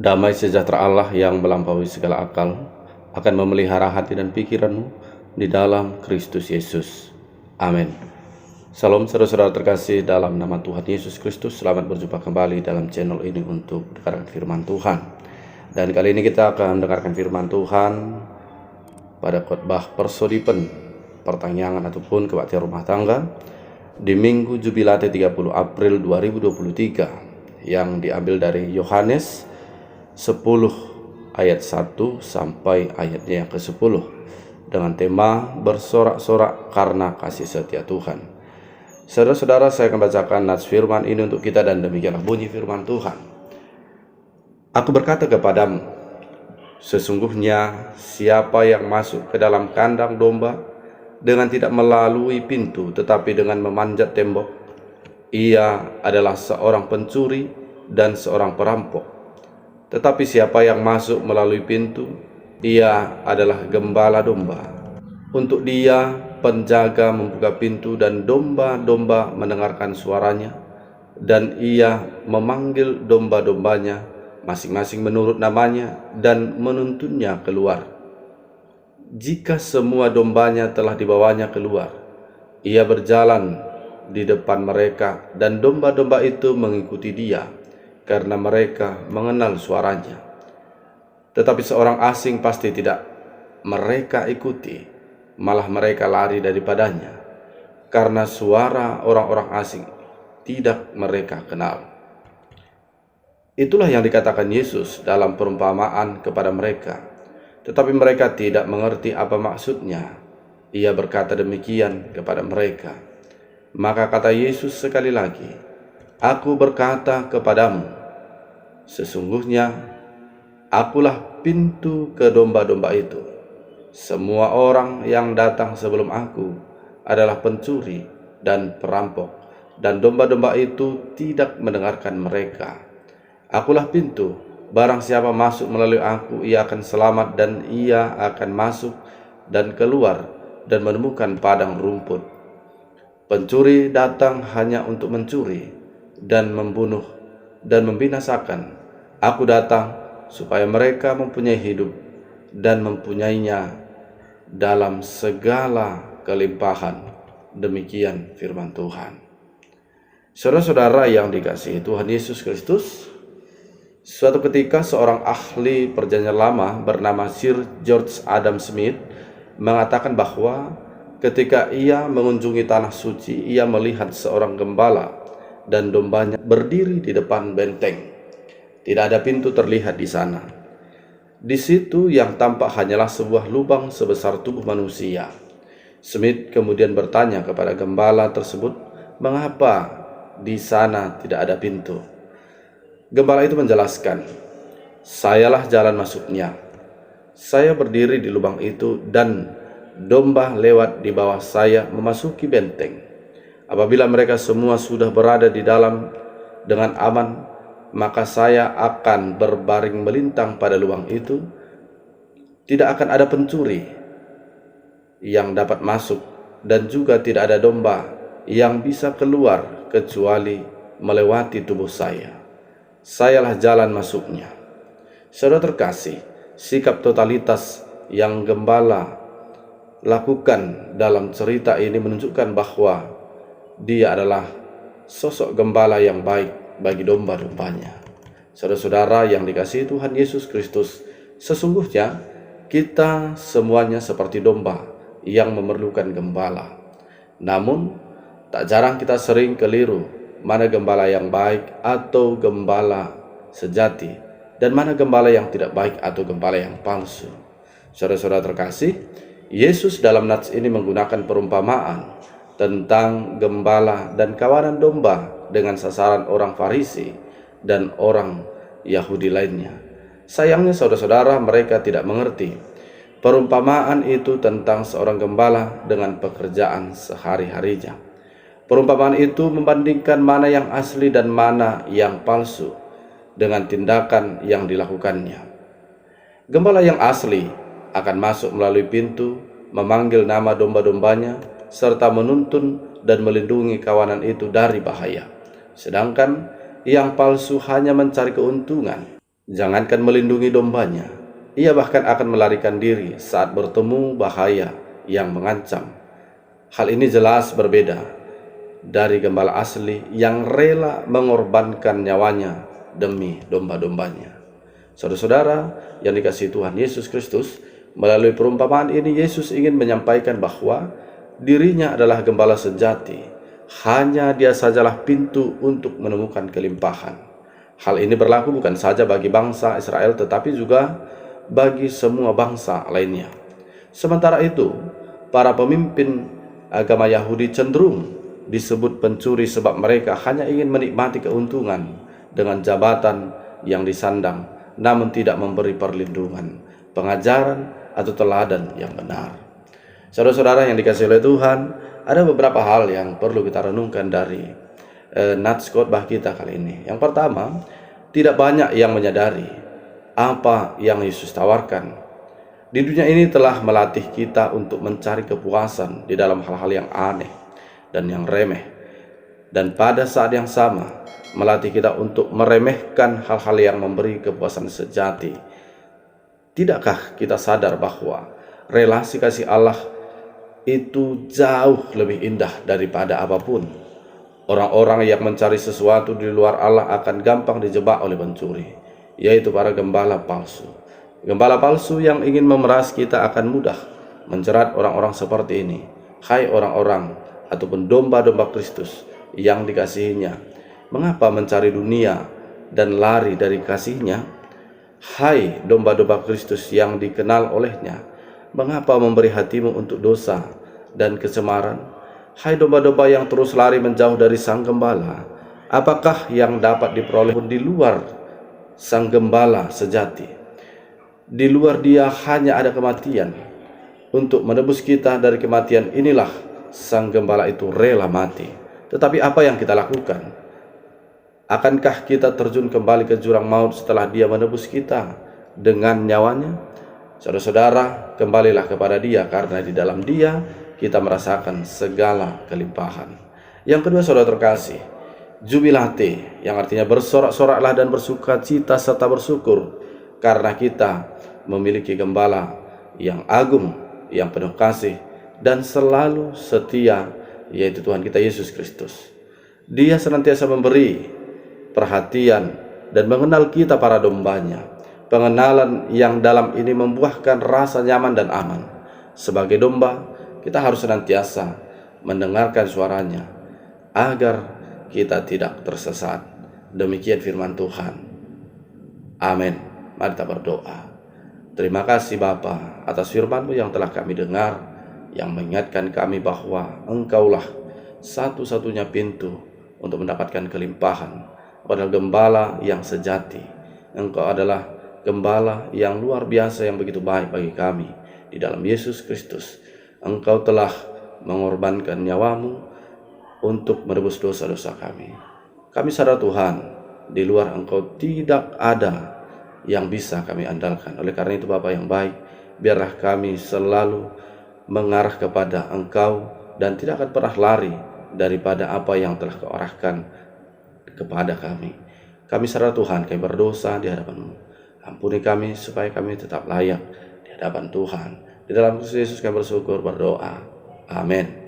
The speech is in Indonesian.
Damai sejahtera Allah yang melampaui segala akal akan memelihara hati dan pikiranmu di dalam Kristus Yesus. Amin. Salam saudara-saudara terkasih dalam nama Tuhan Yesus Kristus. Selamat berjumpa kembali dalam channel ini untuk mendengarkan firman Tuhan. Dan kali ini kita akan mendengarkan firman Tuhan pada khotbah persodipen, pertanyaan ataupun kebaktian rumah tangga di Minggu Jubilate 30 April 2023 yang diambil dari Yohanes 10 ayat 1 sampai ayatnya yang ke-10 dengan tema bersorak-sorak karena kasih setia Tuhan. Saudara-saudara, saya akan bacakan nats firman ini untuk kita dan demikianlah bunyi firman Tuhan. Aku berkata kepadamu, sesungguhnya siapa yang masuk ke dalam kandang domba dengan tidak melalui pintu tetapi dengan memanjat tembok, ia adalah seorang pencuri dan seorang perampok. Tetapi siapa yang masuk melalui pintu, ia adalah gembala domba. Untuk dia, penjaga membuka pintu dan domba-domba mendengarkan suaranya, dan ia memanggil domba-dombanya masing-masing menurut namanya dan menuntunnya keluar. Jika semua dombanya telah dibawanya keluar, ia berjalan di depan mereka dan domba-domba itu mengikuti dia, karena mereka mengenal suaranya. Tetapi seorang asing pasti tidak mereka ikuti, malah mereka lari daripadanya, karena suara orang-orang asing tidak mereka kenal. Itulah yang dikatakan Yesus dalam perumpamaan kepada mereka, tetapi mereka tidak mengerti apa maksudnya. Ia berkata demikian kepada mereka. Maka kata Yesus sekali lagi, Aku berkata kepadamu, sesungguhnya akulah pintu ke domba-domba itu. Semua orang yang datang sebelum aku adalah pencuri dan perampok, dan domba-domba itu tidak mendengarkan mereka. Akulah pintu, barang siapa masuk melalui aku, ia akan selamat dan ia akan masuk dan keluar dan menemukan padang rumput. Pencuri datang hanya untuk mencuri dan membunuh dan membinasakan. Aku datang supaya mereka mempunyai hidup dan mempunyainya dalam segala kelimpahan. Demikian firman Tuhan. Saudara-saudara yang dikasihi Tuhan Yesus Kristus, suatu ketika seorang ahli perjanjian lama bernama Sir George Adam Smith mengatakan bahwa ketika ia mengunjungi tanah suci, ia melihat seorang gembala dan dombanya berdiri di depan benteng. Tidak ada pintu terlihat di sana. Di situ yang tampak hanyalah sebuah lubang sebesar tubuh manusia. Smith kemudian bertanya kepada gembala tersebut, mengapa di sana tidak ada pintu? Gembala itu menjelaskan, sayalah jalan masuknya. Saya berdiri di lubang itu dan domba lewat di bawah saya memasuki benteng. Apabila mereka semua sudah berada di dalam dengan aman, maka saya akan berbaring melintang pada lubang itu. Tidak akan ada pencuri yang dapat masuk, dan juga tidak ada domba yang bisa keluar kecuali melewati tubuh saya. Sayalah jalan masuknya. Saudara terkasih, sikap totalitas yang gembala lakukan dalam cerita ini menunjukkan bahwa dia adalah sosok gembala yang baik bagi domba-dombanya. Saudara-saudara yang dikasihi Tuhan Yesus Kristus, sesungguhnya kita semuanya seperti domba yang memerlukan gembala. Namun, tak jarang kita sering keliru mana gembala yang baik atau gembala sejati, dan mana gembala yang tidak baik atau gembala yang palsu. Saudara-saudara terkasih, Yesus dalam nats ini menggunakan perumpamaan tentang gembala dan kawanan domba dengan sasaran orang Farisi dan orang Yahudi lainnya. Sayangnya saudara-saudara, mereka tidak mengerti perumpamaan itu tentang seorang gembala dengan pekerjaan sehari-harinya. Perumpamaan itu membandingkan mana yang asli dan mana yang palsu dengan tindakan yang dilakukannya. Gembala yang asli akan masuk melalui pintu, memanggil nama domba-dombanya, serta menuntun dan melindungi kawanan itu dari bahaya. Sedangkan yang palsu hanya mencari keuntungan Jangankan melindungi dombanya, ia bahkan akan melarikan diri saat bertemu bahaya yang mengancam. Hal ini jelas berbeda dari gembala asli yang rela mengorbankan nyawanya demi domba-dombanya. Saudara-saudara yang dikasihi Tuhan Yesus Kristus, melalui perumpamaan ini Yesus ingin menyampaikan bahwa dirinya adalah gembala sejati. Hanya dia sajalah pintu untuk menemukan kelimpahan. Hal ini berlaku bukan saja bagi bangsa Israel tetapi juga bagi semua bangsa lainnya. Sementara itu, para pemimpin agama Yahudi cenderung disebut pencuri sebab mereka hanya ingin menikmati keuntungan dengan jabatan yang disandang, namun tidak memberi perlindungan, pengajaran, atau teladan yang benar. Saudara-saudara yang dikasihi oleh Tuhan, ada beberapa hal yang perlu kita renungkan dari nats khotbah kita kali ini. Yang pertama, tidak banyak yang menyadari apa yang Yesus tawarkan. Di dunia ini telah melatih kita untuk mencari kepuasan di dalam hal-hal yang aneh dan yang remeh. Dan pada saat yang sama, melatih kita untuk meremehkan hal-hal yang memberi kepuasan sejati. Tidakkah kita sadar bahwa relasi kasih Allah itu jauh lebih indah daripada apapun? Orang-orang yang mencari sesuatu di luar Allah akan gampang dijebak oleh pencuri, yaitu para gembala palsu. Gembala palsu yang ingin memeras kita akan mudah menjerat orang-orang seperti ini. Hai orang-orang ataupun domba-domba Kristus yang dikasihinya, mengapa mencari dunia dan lari dari kasihnya? Hai domba-domba Kristus yang dikenal olehnya, mengapa memberi hatimu untuk dosa dan kecemaran? Hai domba-domba yang terus lari menjauh dari sang gembala, apakah yang dapat diperoleh di luar sang gembala sejati? Di luar dia hanya ada kematian. Untuk menebus kita dari kematian inilah sang gembala itu rela mati. Tetapi apa yang kita lakukan? Akankah kita terjun kembali ke jurang maut setelah dia menebus kita dengan nyawanya? Saudara-saudara, kembalilah kepada dia, karena di dalam dia kita merasakan segala kelimpahan. Yang kedua, saudara terkasih, jubilate, yang artinya bersorak-soraklah dan bersuka cita serta bersyukur, karena kita memiliki gembala yang agung, yang penuh kasih, dan selalu setia, yaitu Tuhan kita Yesus Kristus. Dia senantiasa memberi perhatian dan mengenal kita para dombanya. Pengenalan yang dalam ini membuahkan rasa nyaman dan aman. Sebagai domba, kita harus senantiasa mendengarkan suaranya agar kita tidak tersesat. Demikian firman Tuhan. Amin. Mari kita berdoa. Terima kasih Bapa atas firman-Mu yang telah kami dengar, yang mengingatkan kami bahwa Engkaulah satu-satunya pintu untuk mendapatkan kelimpahan. Engkau adalah gembala yang sejati. Engkau adalah gembala yang luar biasa, yang begitu baik bagi kami. Di dalam Yesus Kristus, Engkau telah mengorbankan nyawa-Mu untuk menebus dosa-dosa kami. Kami sadar Tuhan, di luar Engkau tidak ada yang bisa kami andalkan. Oleh karena itu Bapa yang baik, biarlah kami selalu mengarah kepada Engkau dan tidak akan pernah lari daripada apa yang telah Kau arahkan kepada kami. Kami sadar Tuhan, kami berdosa di hadapan-Mu. Ampuni kami supaya kami tetap layak di hadapan Tuhan. Di dalam Kristus Yesus kami bersyukur, berdoa. Amin.